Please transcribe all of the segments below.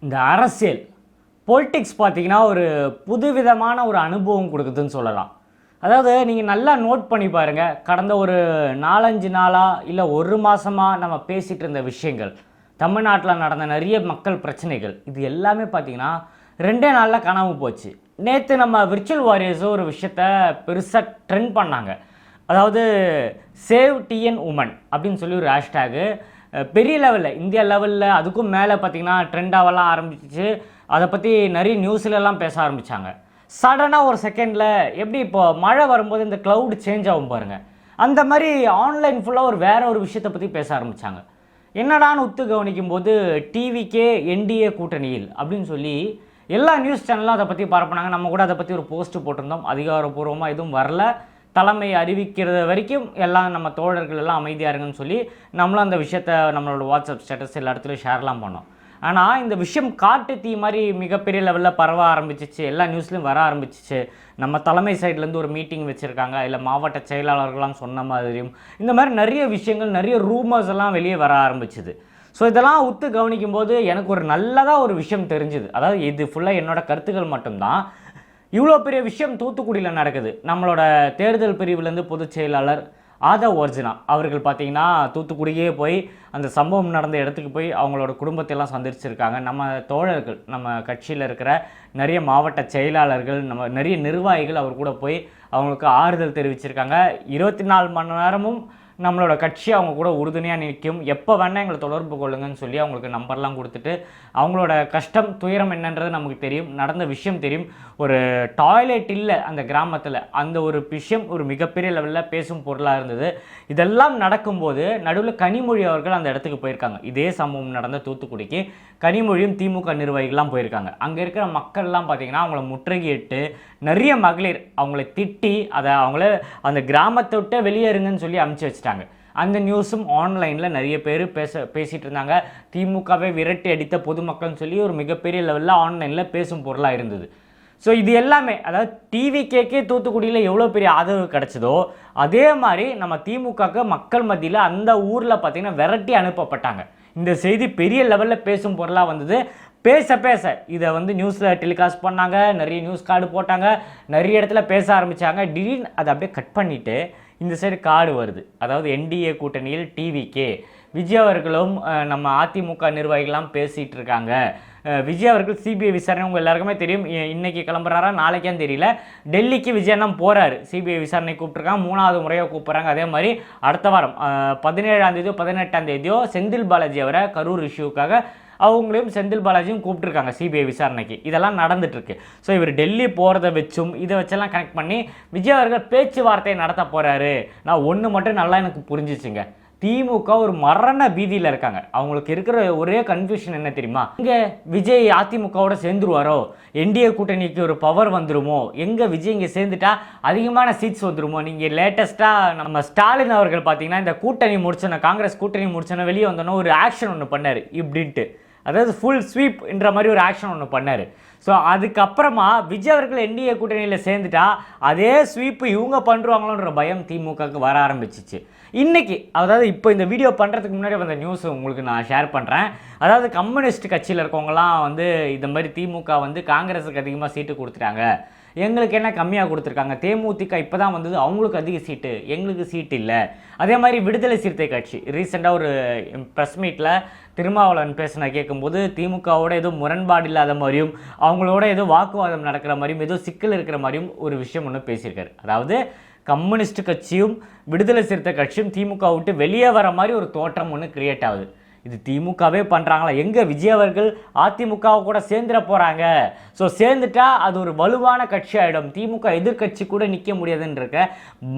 இந்த அரசியல் பொலிட்டிக்ஸ் பார்த்தீங்கன்னா ஒரு புதுவிதமான ஒரு அனுபவம் கொடுக்குதுன்னு சொல்லலாம். அதாவது நீங்கள் நல்லா நோட் பண்ணி பாருங்கள், கடந்த ஒரு 4-5 நாளாக இல்லை ஒரு மாதமாக நம்ம பேசிகிட்டு இருந்த விஷயங்கள், தமிழ்நாட்டில் நடந்த நிறைய மக்கள் பிரச்சனைகள், இது எல்லாமே பார்த்தீங்கன்னா 2 நாளில் காணாமல் போச்சு. நேற்று நம்ம விர்ச்சுவல் வாரியர்ஸோ ஒரு விஷயத்த பெருசாக ட்ரெண்ட் பண்ணாங்க. அதாவது சேவ் டிஎன் உமன் அப்படின்னு சொல்லி ஒரு ஹேஷ்டேகு பெரிய லெவலில், இந்தியா லெவலில் அதுக்கும் மேலே பார்த்திங்கன்னா ட்ரெண்டாகலாம் ஆரம்பிச்சிச்சு. அதை பற்றி நிறைய நியூஸ்லலாம் பேச ஆரம்பித்தாங்க. சடனாக ஒரு செகண்டில் எப்படி இப்போது மழை வரும்போது இந்த க்ளவுட் சேஞ்ச் ஆகும் பாருங்கள், அந்த மாதிரி ஆன்லைன் ஃபுல்லாக வேறு ஒரு விஷயத்தை பற்றி பேச ஆரம்பித்தாங்க. என்னடான்னு உத்து கவனிக்கும் போது டிவிக்கே என்டிஏ கூட்டணியில் அப்படின்னு சொல்லி எல்லா நியூஸ் சேனலும் அதை பற்றி பரப்புனாங்க. நம்ம கூட அதை பற்றி ஒரு போஸ்ட்டு போட்டிருந்தோம். அதிகாரப்பூர்வமாக எதுவும் வரல, தலைமை அறிவிக்கிறது வரைக்கும் எல்லாம் நம்ம தோழர்கள் எல்லாம் அமைதியாக இருங்கன்னு சொல்லி நம்மளும் அந்த விஷயத்தை நம்மளோட வாட்ஸ்அப் ஸ்டேட்டஸ் எல்லா இடத்துலையும் ஷேர்லாம் பண்ணோம். ஆனால் இந்த விஷயம் காட்டு தீ மாதிரி மிகப்பெரிய லெவலில் பரவ ஆரம்பிச்சிச்சு, எல்லா நியூஸ்லையும் வர ஆரம்பிச்சிச்சு. நம்ம தலைமை சைட்லேருந்து ஒரு மீட்டிங் வச்சுருக்காங்க, இல்லை மாவட்ட செயலாளர்கள்லாம் சொன்ன மாதிரியும் இந்த மாதிரி நிறைய விஷயங்கள், நிறைய ரூமர்ஸ் எல்லாம் வெளியே வர ஆரம்பிச்சுது. ஸோ இதெல்லாம் உத்து கவனிக்கும் போது எனக்கு ஒரு நல்லதாக ஒரு விஷயம் தெரிஞ்சுது. அதாவது இது ஃபுல்லாக என்னோடய கருத்துக்கள் மட்டும்தான். இவ்வளோ பெரிய விஷயம் தூத்துக்குடியில் நடக்குது. நம்மளோட தேர்தல் பிரிவுலேருந்து பொதுச் செயலாளர் ஆதவ் அர்ஜுனா அவர்கள் பார்த்திங்கன்னா தூத்துக்குடியே போய் அந்த சம்பவம் நடந்த இடத்துக்கு போய் அவங்களோட குடும்பத்தையெல்லாம் சந்திச்சிருக்காங்க. நம்ம தோழர்கள், நம்ம கட்சியில் இருக்கிற நிறைய மாவட்ட செயலாளர்கள், நம்ம நிறைய நிர்வாகிகள் அவர் கூட போய் அவங்களுக்கு ஆறுதல் தெரிவிச்சிருக்காங்க. 24 மணி நேரமும் நம்மளோட கட்சி அவங்க கூட உறுதுணையாக நிற்கும், எப்போ வேணால் எங்களை தொடர்பு கொள்ளுங்கன்னு சொல்லி அவங்களுக்கு நம்பர்லாம் கொடுத்துட்டு அவங்களோட கஷ்டம் துயரம் என்னன்றது நமக்கு தெரியும், நடந்த விஷயம் தெரியும். ஒரு டாய்லெட் இல்லை அந்த கிராமத்தில், அந்த ஒரு விஷயம் ஒரு மிகப்பெரிய லெவலில் பேசும் பொருளாக இருந்தது. இதெல்லாம் நடக்கும்போது நடுவில் கனிமொழி அவர்கள் அந்த இடத்துக்கு போயிருக்காங்க. இதே சம்பவம் நடந்த தூத்துக்குடிக்கு கனிமொழியும் திமுக நிர்வாகிகள்லாம் போயிருக்காங்க. அங்கே இருக்கிற மக்கள்லாம் பார்த்திங்கன்னா அவங்கள முற்றுகையிட்டு நிறைய மகளிர் அவங்கள திட்டி அதை அவங்கள அந்த கிராமத்தை விட்டு வெளியேறுங்கன்னு சொல்லி அனுப்பிச்சி வச்சுட்டாங்க. அந்த நியூஸும் ஆன்லைனில் நிறைய பேர் பேசிகிட்டு இருந்தாங்க. திமுகவை விரட்டி அடித்த பொதுமக்கள்னு சொல்லி ஒரு மிகப்பெரிய லெவலில் ஆன்லைனில் பேசும் பொருளாக இருந்தது. ஸோ இது எல்லாமே, அதாவது டிவிகேக்கே தூத்துக்குடியில் எவ்வளோ பெரிய ஆதரவு கிடச்சதோ அதே மாதிரி நம்ம திமுகவுக்கு மக்கள் மத்தியில் அந்த ஊரில் பார்த்திங்கன்னா விரட்டி அனுப்பப்பட்டாங்க. இந்த செய்தி பெரிய லெவலில் பேசும் பொருளாக வந்தது. பேச பேச இதை நியூஸில் டெலிகாஸ்ட் பண்ணாங்க, நிறைய நியூஸ் கார்டு போட்டாங்க, நிறைய இடத்துல பேச ஆரம்பித்தாங்க. திடீர்னு அதை அப்படியே கட் பண்ணிவிட்டு இந்த சைடு கார்டு வருது. அதாவது என்டிஏ கூட்டணியில் டிவிகே விஜய் அவர்களும் நம்ம அதிமுக நிர்வாகிகள்லாம் பேசிகிட்டு இருக்காங்க. விஜய் அவர்கள் சிபிஐ விசாரணை உங்கள் எல்லாருக்குமே தெரியும், இன்றைக்கி கிளம்புறாரா நாளைக்கான்னு தெரியல, டெல்லிக்கு விஜய் அண்ணன் போகிறாரு. சிபிஐ விசாரணை கூப்பிட்ருக்காங்க, 3வது முறையாக கூப்பிட்றாங்க. அதே மாதிரி அடுத்த வாரம் 17ஆம் தேதியோ 18ஆம் தேதியோ செந்தில் பாலாஜி அவரை கரூர் இஷ்யூக்காக அவங்களையும் செந்தில் பாலாஜியும் கூப்பிட்டுருக்காங்க சிபிஐ விசாரணைக்கு. இதெல்லாம் நடந்துட்டுருக்கு. ஸோ இவர் டெல்லி போகிறத வச்சும் இதை வச்செல்லாம் கனெக்ட் பண்ணி விஜய் அவர்கள் பேச்சுவார்த்தையை நடத்த போகிறாரு. நான் ஒன்று மட்டும் நல்லா எனக்கு புரிஞ்சிச்சுங்க, திமுக ஒரு மரண பீதியில் இருக்காங்க. அவங்களுக்கு இருக்கிற ஒரே கன்ஃபியூஷன் என்ன தெரியுமா, இங்கே விஜய் அதிமுகவோட சேர்ந்துருவாரோ, என்டிஏ கூட்டணிக்கு ஒரு பவர் வந்துருமோ, எங்கே விஜய் இங்கே சேர்ந்துட்டா அதிகமான சீட்ஸ் வந்துருமோ. நீங்கள் லேட்டஸ்ட்டாக நம்ம ஸ்டாலின் அவர்கள் பார்த்தீங்கன்னா இந்த கூட்டணி முடிச்சோன்னா, காங்கிரஸ் கூட்டணி முடிச்சோன்னா வெளியே வந்தோன்னா ஒரு ஆக்ஷன் ஒன்று பண்ணார் இப்படின்ட்டு, அதாவது ஃபுல் ஸ்வீப் என்ற மாதிரி ஒரு ஆக்ஷன் ஒன்று பண்ணார். ஸோ அதுக்கப்புறமா விஜய் அவர்கள் என்டிஏ கூட்டணியில் சேர்ந்துட்டா அதே ஸ்வீப்பு இவங்க பண்ணுறாங்களோன்ற பயம் திமுகவுக்கு வர ஆரம்பிச்சிச்சு. இன்றைக்கி, அதாவது இப்போ இந்த வீடியோ பண்ணுறதுக்கு முன்னாடி வந்த நியூஸ் உங்களுக்கு நான் ஷேர் பண்ணுறேன். அதாவது கம்யூனிஸ்ட் கட்சியில் இருக்கவங்களாம் இந்த மாதிரி திமுக காங்கிரஸுக்கு அதிகமாக சீட்டு கொடுத்துட்டாங்க, எங்களுக்கு என்ன கம்மியாக கொடுத்துருக்காங்க, தேமுதிக இப்போ தான் வந்தது அவங்களுக்கு அதிக சீட்டு, எங்களுக்கு சீட்டு இல்லை. அதே மாதிரி விடுதலை சிறுத்தை கட்சி ரீசெண்டாக ஒரு ப்ரெஸ் மீட்டில் திருமாவளவன் பேசின கேட்கும்போது திமுகவோட ஏதோ முரண்பாடு இல்லாத மாதிரியும் அவங்களோட ஏதோ வாக்குவாதம் நடக்கிற மாதிரியும் ஏதோ சிக்கல் இருக்கிற மாதிரியும் ஒரு விஷயம் ஒன்று பேசியிருக்காரு. அதாவது கம்யூனிஸ்ட் கட்சியும் விடுதலை சிறுத்தை கட்சியும் திமுக விட்டு வெளியே வர மாதிரி ஒரு தோற்றம் ஒன்று கிரியேட் ஆகுது. இது திமுகவே பண்ணுறாங்களா, எங்கே விஜய் அவர்கள் அதிமுகவை கூட சேர்ந்துட போகிறாங்க. ஸோ சேர்ந்துட்டா அது ஒரு வலுவான கட்சி ஆகிடும், திமுக எதிர்கட்சி கூட நிற்க முடியாதுன்ற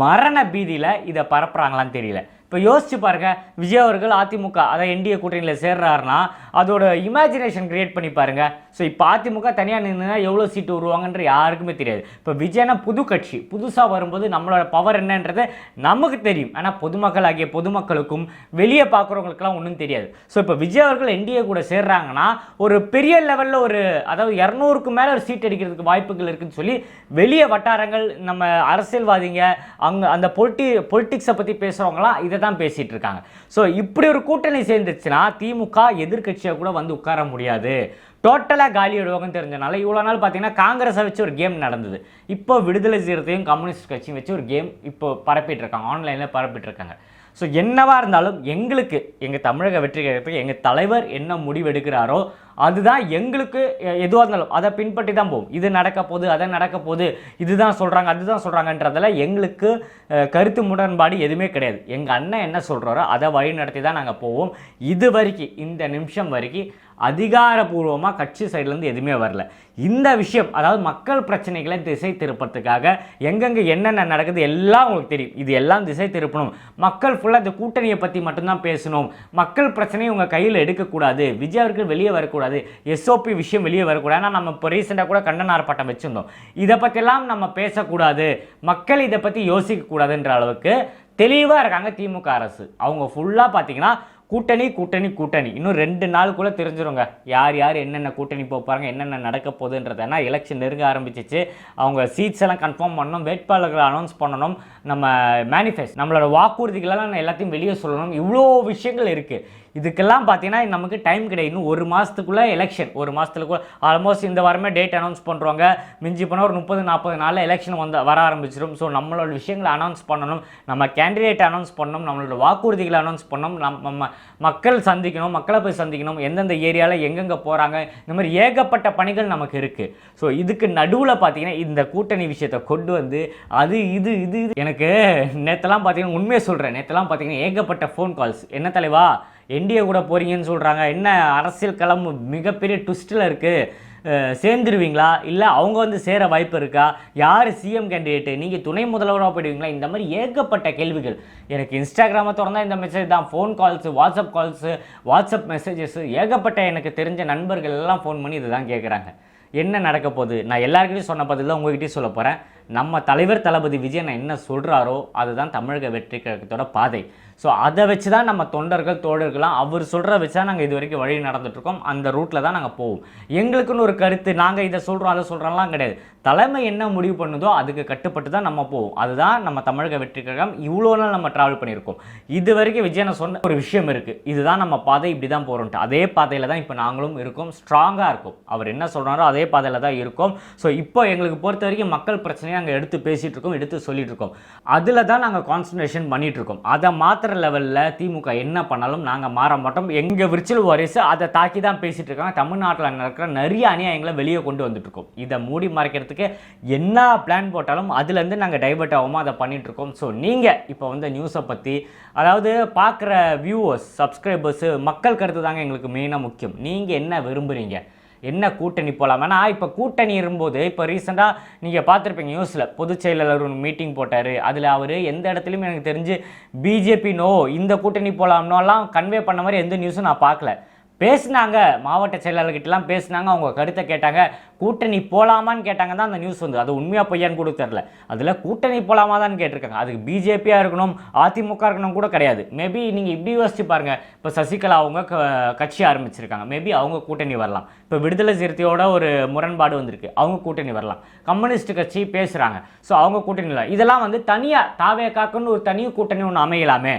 மரண பீதியில் இதை பரப்புகிறாங்களான்னு தெரியல. இப்போ யோசிச்சு பாருங்க, விஜய் அவர்கள் அதிமுக அதாவது என்டிஏ கூட்டணியில் சேர்றாருன்னா அதோட இமேஜினேஷன் கிரியேட் பண்ணி பாருங்க. ஸோ இப்போ அதிமுக தனியாக நின்றுனா எவ்வளோ சீட்டு வருவாங்கன்ற யாருக்குமே தெரியாது. இப்போ விஜய்னா புது கட்சி, புதுசாக வரும்போது நம்மளோட பவர் என்னன்றது நமக்கு தெரியும். ஆனால் பொதுமக்கள் ஆகிய பொதுமக்களுக்கும் வெளியே பார்க்குறவங்களுக்குலாம் ஒன்றும் தெரியாது. ஸோ இப்போ விஜய் அவர்கள் என்டிஏ கூட சேர்றாங்கன்னா ஒரு பெரிய லெவலில் ஒரு அதாவது 200க்கு மேலே ஒரு சீட் அடிக்கிறதுக்கு வாய்ப்புகள் இருக்குதுன்னு சொல்லி வெளியே வட்டாரங்கள், நம்ம அரசியல்வாதிங்க, அங்கே அந்த பொலிட்டிக்ஸை பற்றி பேசுகிறவங்களாம் இதை தான் பேசிட்டு இருக்காங்க. ஸோ இப்படி ஒரு கூட்டணி சேர்ந்துச்சுன்னா திமுக எதிர்கட்சியாக கூட உட்கார முடியாது. டோட்டலாக காலி விடுவாங்கன்னு தெரிஞ்சனால இவ்வளோ நாள் பார்த்தீங்கன்னா காங்கிரஸை வச்சு ஒரு கேம் நடந்தது. இப்போ விடுதலை சிறுத்தையும் கம்யூனிஸ்ட் கட்சியும் வச்சு ஒரு கேம் இப்போ பரப்பிட்டு இருக்காங்க, ஆன்லைனில் பரப்பிட்டு இருக்காங்க. ஸோ என்னவாக இருந்தாலும் எங்களுக்கு எங்கள் தமிழக வெற்றி கழகத்துக்கு எங்கள் தலைவர் என்ன முடிவு எடுக்கிறாரோ அதுதான் எங்களுக்கு எதுவாக இருந்தாலும் அதை பின்பற்றி தான் போகும். இது நடக்க போகுது, அதை நடக்க போகுது, இதுதான் சொல்கிறாங்க, அதுதான் சொல்கிறாங்கன்றதில் எங்களுக்கு கருத்து முரண்பாடு எதுவுமே கிடையாது. எங்கள் அண்ணன் என்ன சொல்கிறாரோ அதை வழி நடத்தி தான் நாங்கள் போவோம். இது வரைக்கும் இந்த நிமிஷம் வரைக்கும் அதிகாரப்பூர்வமாக கட்சி சைட்லேருந்து எதுவுமே வரல. இந்த விஷயம் அதாவது மக்கள் பிரச்சனைகளை திசை திருப்பத்துக்காக எங்கெங்கே என்னென்ன நடக்குது எல்லாம் உங்களுக்கு தெரியும். இது எல்லாம் திசை திருப்பணும், மக்கள் ஃபுல்லாக இந்த கூட்டணியை பற்றி மட்டும்தான் பேசணும், மக்கள் பிரச்சனையை உங்கள் கையில் எடுக்கக்கூடாது, விஜய் அவர்கள் வெளியே வரக்கூடாது, எஸ்ஓபி விஷயம் வெளியே வரக்கூடாது. ஏன்னா நம்ம இப்போ ரீசெண்டாக கூட கண்டன ஆர்ப்பாட்டம் வச்சுருந்தோம். இதை பற்றிலாம் நம்ம பேசக்கூடாது, மக்கள் இதை பற்றி யோசிக்கக்கூடாதுன்ற அளவுக்கு தெளிவாக இருக்காங்க திமுக அரசு. அவங்க ஃபுல்லாக பார்த்தீங்கன்னா கூட்டணி கூட்டணி கூட்டணி. இன்னும் 2 நாளுக்குள்ளே தெரிஞ்சிருங்க யார் யார் என்னென்ன கூட்டணி போகிறாங்க, என்னென்ன நடக்க போகுதுன்றது. ஏன்னா எலெக்ஷன் நெருங்க ஆரம்பிச்சிச்சு. அவங்க சீட்ஸ் எல்லாம் கன்ஃபார்ம் பண்ணணும், வேட்பாளர்களை அனௌன்ஸ் பண்ணணும், நம்ம மேனிஃபெஸ்ட் நம்மளோட வாக்குறுதிகளெல்லாம் எல்லாத்தையும் வெளியே சொல்லணும். இவ்வளோ விஷயங்கள் இருக்குது. இதுக்கெல்லாம் பார்த்தீங்கன்னா நமக்கு டைம் கிடையாது. இன்னும் 1 மாதத்துக்குள்ளே எலெக்ஷன், 1 மாதத்துக்குள்ளே ஆல்மோஸ்ட் இந்த வாரமே டேட் அனௌன்ஸ் பண்ணுறாங்க. மிஞ்சி போனால் ஒரு 30-40 நாளில் எலெக்ஷன் வர ஆரம்பிச்சிடும். ஸோ நம்மளோட விஷயங்களை அனௌன்ஸ் பண்ணணும், நம்ம கேண்டிடேட் அனௌன்ஸ் பண்ணணும், நம்மளோட வாக்குறுதிகளை அனௌன்ஸ் பண்ணணும், நம்ம மக்கள் சந்திக்கணும், மக்களை போய் சந்திக்கணும், எந்தெந்த ஏரியாவில் எங்கெங்கே போகிறாங்க, இந்த மாதிரி ஏகப்பட்ட பணிகள் நமக்கு இருக்குது. ஸோ இதுக்கு நடுவில் பார்த்தீங்கன்னா இந்த கூட்டணி விஷயத்தை கொண்டு வந்து அது இது இது எனக்கு நேற்றெல்லாம் பார்த்தீங்கன்னா உண்மையை சொல்கிறேன், நேற்றெல்லாம் பார்த்தீங்கன்னா ஏகப்பட்ட ஃபோன் கால்ஸ். என்ன தலைவா என்டிஏ கூட போகிறீங்கன்னு சொல்கிறாங்க, என்ன அரசியல் களம் மிகப்பெரிய ட்விஸ்ட்டில் இருக்குது, சேர்ந்துருவீங்களா, இல்லை அவங்க வந்து சேர வாய்ப்பு இருக்கா, யார் சிஎம் கேண்டிடேட்டு, நீங்கள் துணை முதல்வராக போயிடுவீங்களா, இந்த மாதிரி ஏகப்பட்ட கேள்விகள். எனக்கு இன்ஸ்டாகிராமை திறந்தா இந்த மெசேஜ் தான், ஃபோன் கால்ஸு, வாட்ஸ்அப் மெசேஜஸ், ஏகப்பட்ட எனக்கு தெரிஞ்ச நண்பர்கள் எல்லாம் ஃபோன் பண்ணி இதை தான் கேட்குறாங்க. என்ன நடக்க போகுது? நான் எல்லாருக்கிட்டையும் சொன்ன பதில் தான் உங்கள்கிட்டயும் சொல்ல போகிறேன். நம்ம தலைவர் தளபதி விஜய் நான் என்ன சொல்கிறாரோ அதுதான் தமிழக வெற்றி கழகத்தோட பாதை. ஸோ அதை வச்சு தான் நம்ம தொண்டர்கள் தோழர்கள்லாம் அவர் சொல்கிறத வச்சு தான் நாங்கள் இது வரைக்கும் வழி நடந்துகிட்ருக்கோம். அந்த ரூட்டில் தான் நாங்கள் போவோம். எங்களுக்குன்னு ஒரு கருத்து, நாங்கள் இதை சொல்கிறோம் அதை சொல்கிறோம்லாம் கிடையாது. தலைமை என்ன முடிவு பண்ணுதோ அதுக்கு கட்டுப்பட்டு தான் நம்ம போவோம். அதுதான் நம்ம தமிழக வெற்றி கழகம். இவ்வளோ நாள் நம்ம ட்ராவல் பண்ணியிருக்கோம். இது வரைக்கும் விஜய் நான் சொன்ன ஒரு விஷயம் இருக்குது, இதுதான் நம்ம பாதை, இப்படி தான் போகிறோன்ட்டு. அதே பாதையில் தான் இப்போ நாங்களும் இருக்கோம், ஸ்ட்ராங்காக இருக்கும். அவர் என்ன சொல்கிறாரோ அதே பாதையில் தான் இருக்கும். ஸோ இப்போ எங்களுக்கு பொறுத்த வரைக்கும் மக்கள் பிரச்சனையை நாங்கள் எடுத்து பேசிகிட்டு இருக்கோம், எடுத்து சொல்லிட்டு இருக்கோம். அதில் தான் நாங்கள் கான்சன்ட்ரேஷன் பண்ணிகிட்டு இருக்கோம். அதை மாத்திர லெவலில் திமுக என்ன பண்ணாலும் நாங்கள் மாற மாட்டோம். எங்கள் விர்ச்சுவல் வாரிசு அதை தாக்கி தான் பேசிகிட்டு இருக்காங்க. தமிழ்நாட்டில் நடக்கிற நிறைய அநியாயங்களை வெளியே கொண்டு வந்துட்டு இருக்கோம். இதை மூடி மறைக்கிறதுக்கு என்ன பிளான் போட்டாலும் அதுலேருந்து நாங்கள் டைவர்ட் ஆகாமல் அதை பண்ணிகிட்டு இருக்கோம். ஸோ நீங்கள் இப்போ வந்து நியூஸை பற்றி, அதாவது பார்க்குற வியூவர்ஸ், சப்ஸ்கிரைபர்ஸு, மக்கள் கருத்து தாங்க எங்களுக்கு மெயினாக முக்கியம். நீங்கள் என்ன விரும்புகிறீங்க, என்ன கூட்டணி போகலாம்? ஏன்னா இப்போ கூட்டணி இருக்கும்போது இப்போ ரீசெண்டாக நீங்கள் பார்த்துருப்பீங்க நியூஸில் பொதுச் செயலாளர் ஒரு மீட்டிங் போட்டார். அதில் அவர் எந்த இடத்துலையும் எனக்கு தெரிஞ்சு பிஜேபி நோ இந்த கூட்டணி போகலாம்னோலாம் கன்வே பண்ண மாதிரி எந்த நியூஸும் நான் பார்க்கல. பேசினாங்க, மாவட்ட செயலாளர்கிட்டலாம் பேசினாங்க, அவங்க கருத்தை கேட்டாங்க, கூட்டணி போகலாமான்னு கேட்டாங்க தான் அந்த நியூஸ் வந்து. அது உண்மையாக பொய்யான்னு கூட தெரில. அதில் கூட்டணி போகலாமா தான் கேட்டிருக்காங்க. அதுக்கு பிஜேபியாக இருக்கணும், அதிமுக இருக்கணும் கூட கிடையாது. மேபி நீங்கள் இப்படி யோசிச்சு பாருங்கள், இப்போ சசிகலா அவங்க கட்சி ஆரம்பிச்சிருக்காங்க, மேபி அவங்க கூட்டணி வரலாம். இப்போ விடுதலை சிறுத்தையோட ஒரு முரண்பாடு வந்திருக்கு, அவங்க கூட்டணி வரலாம். கம்யூனிஸ்ட் கட்சி பேசுகிறாங்க, ஸோ அவங்க கூட்டணி இல்லை. இதெல்லாம் வந்து தனியாக தாவேக்காக்குன்னு ஒரு தனி கூட்டணி ஒன்று அமையலாமே.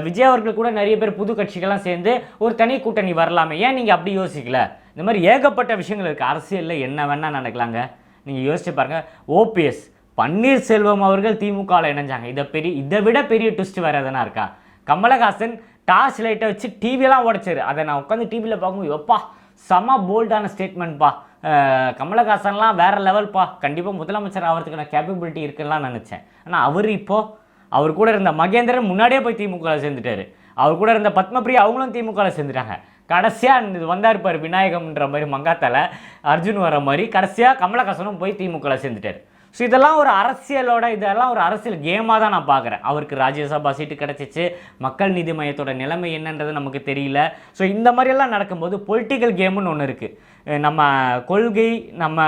விஜய் அவர்கள் கூட நிறைய பேர் புது கட்சிகள்லாம் சேர்ந்து ஒரு தனி கூட்டணி வரலாமே, ஏன் நீங்கள் அப்படி யோசிக்கல? இந்த மாதிரி ஏகப்பட்ட விஷயங்கள் இருக்குது. அரசியலில் என்ன வேணால் நினைக்கலாங்க. நீங்கள் யோசிச்சு பாருங்கள், ஓபிஎஸ் பன்னீர்செல்வம் அவர்கள் திமுகவில் இணைஞ்சாங்க. இதை விட பெரிய ட்விஸ்ட் வேறு எதனா இருக்கா? கமலஹாசன் டார்ச் லைட்டை வச்சு டிவியெல்லாம் உடைச்சாரு. அதை நான் உட்காந்து டிவியில் பார்க்கும்போது எப்பா செம போல்டான ஸ்டேட்மெண்ட்ப்பா, கமலஹாசன்லாம் வேறு லெவல்ப்பா, கண்டிப்பாக முதலமைச்சர் ஆகிறதுக்கான கேப்பபிலிட்டி இருக்குன்னு நினச்சேன். ஆனால் அவர் கூட இருந்த மகேந்திரன் முன்னாடியே போய் திமுகவில் சேர்ந்துட்டார். அவர் கூட இருந்த பத்மபிரியா அவங்களும் திமுகவில் சேர்ந்துட்டாங்க. கடைசியாக இது வந்தார் பாரு விநாயகம்ன்ற மாதிரி மங்காத்தால் அர்ஜுன் வர மாதிரி கடைசியாக கமலஹாசனும் போய் திமுகவில் சேர்ந்துட்டார். ஸோ இதெல்லாம் ஒரு இதெல்லாம் ஒரு அரசியல் கேமாக தான் நான் பார்க்குறேன். அவருக்கு ராஜ்யசபா சீட்டு கிடச்சிச்சு, மக்கள் நீதி மையத்தோட நிலைமை என்னன்றது நமக்கு தெரியல. ஸோ இந்த மாதிரியெல்லாம் நடக்கும்போது பொலிட்டிக்கல் கேமுன்னு ஒன்று இருக்குது. நம்ம கொள்கை,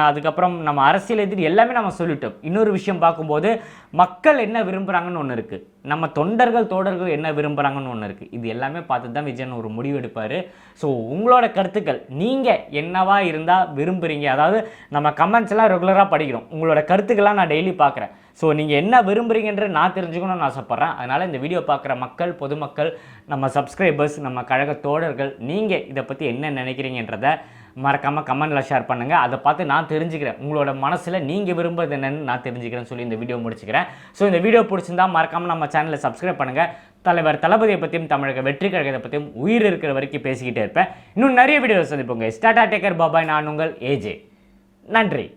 அதுக்கப்புறம் நம்ம அரசியல் எதிரி எல்லாமே நம்ம சொல்லிட்டோம். இன்னொரு விஷயம் பார்க்கும்போது மக்கள் என்ன விரும்புகிறாங்கன்னு ஒன்று இருக்குது, நம்ம தோழர்கள் என்ன விரும்புகிறாங்கன்னு ஒன்று இருக்குது. இது எல்லாமே பார்த்து தான் விஜயன் ஒரு முடிவு எடுப்பார். ஸோ உங்களோட கருத்துக்கள் நீங்கள் என்னவா இருந்தால் விரும்புகிறீங்க, அதாவது நம்ம கமெண்ட்ஸ் எல்லாம் ரெகுலராக படிக்கிறோம், உங்களோட கருத்துக்கள்லாம் நான் டெய்லி பார்க்குறேன். ஸோ நீங்கள் என்ன விரும்புகிறீங்கன்ற நான் தெரிஞ்சுக்கணும்னு ஆசைப்பட்றேன். அதனால் இந்த வீடியோ பார்க்குற மக்கள், பொதுமக்கள், நம்ம சப்ஸ்கிரைபர்ஸ், நம்ம கழக தோழர்கள், நீங்கள் இதை பற்றி என்ன நினைக்கிறீங்கன்றதை மறக்காமல் கமெண்ட்டில் ஷேர் பண்ணுங்கள். அதை பார்த்து நான் தெரிஞ்சுக்கிறேன், உங்களோட மனசில் நீங்கள் விரும்புறது என்னன்னு நான் தெரிஞ்சுக்கிறேன்னு சொல்லி இந்த வீடியோ முடிச்சுக்கிறேன். ஸோ இந்த வீடியோ பிடிச்சிருந்தா மறக்காமல் நம்ம சேனலை சப்ஸ்கிரைப் பண்ணுங்கள். தலைவர் தளபதியை பற்றியும் தமிழக வெற்றி கழகத்தை பற்றியும் உயிர் இருக்கிற வரைக்கும் பேசிக்கிட்டே இருப்பேன். இன்னும் நிறைய வீடியோ சந்திப்போங்க. ஸ்டாட்டா டேக்கர் பாபாய். நான் உங்கள் ஏஜே. நன்றி.